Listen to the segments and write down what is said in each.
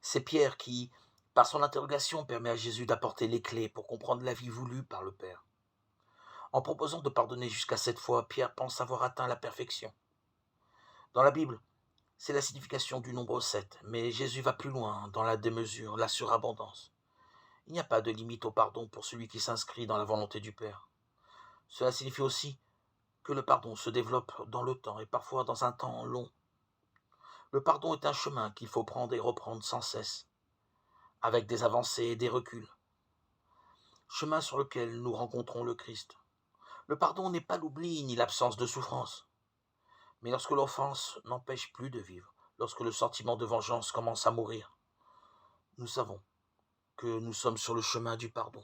C'est Pierre qui, par son interrogation, permet à Jésus d'apporter les clés pour comprendre la vie voulue par le Père. En proposant de pardonner jusqu'à 7 fois, Pierre pense avoir atteint la perfection. Dans la Bible, c'est la signification du nombre 7, mais Jésus va plus loin dans la démesure, la surabondance. Il n'y a pas de limite au pardon pour celui qui s'inscrit dans la volonté du Père. Cela signifie aussi que le pardon se développe dans le temps et parfois dans un temps long. Le pardon est un chemin qu'il faut prendre et reprendre sans cesse, avec des avancées et des reculs. Chemin sur lequel nous rencontrons le Christ. Le pardon n'est pas l'oubli ni l'absence de souffrance, mais lorsque l'offense n'empêche plus de vivre, lorsque le sentiment de vengeance commence à mourir, nous savons que nous sommes sur le chemin du pardon.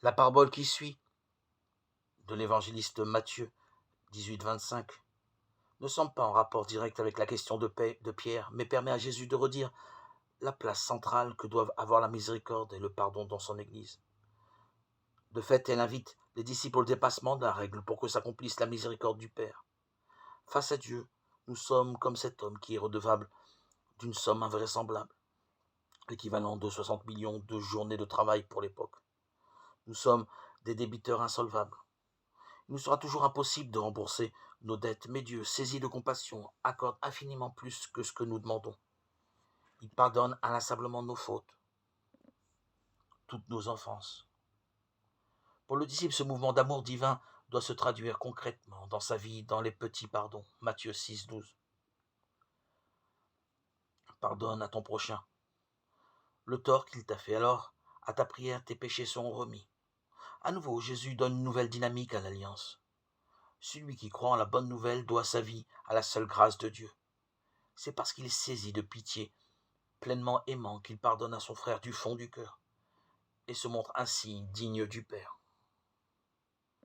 La parabole qui suit, de l'évangéliste Matthieu 18-25, ne semble pas en rapport direct avec la question de Pierre, mais permet à Jésus de redire la place centrale que doivent avoir la miséricorde et le pardon dans son Église. De fait, elle invite les disciples au dépassement de la règle pour que s'accomplisse la miséricorde du Père. Face à Dieu, nous sommes comme cet homme qui est redevable d'une somme invraisemblable, l'équivalent de 60 millions de journées de travail pour l'époque. Nous sommes des débiteurs insolvables. Il nous sera toujours impossible de rembourser nos dettes, mais Dieu, saisi de compassion, accorde infiniment plus que ce que nous demandons. Il pardonne inlassablement nos fautes, toutes nos offenses. Pour le disciple, ce mouvement d'amour divin doit se traduire concrètement dans sa vie, dans les petits pardons. Matthieu 6-12. Pardonne à ton prochain le tort qu'il t'a fait. Alors, à ta prière, tes péchés seront remis. À nouveau, Jésus donne une nouvelle dynamique à l'alliance. Celui qui croit en la bonne nouvelle doit sa vie à la seule grâce de Dieu. C'est parce qu'il est saisi de pitié, pleinement aimant, qu'il pardonne à son frère du fond du cœur et se montre ainsi digne du Père.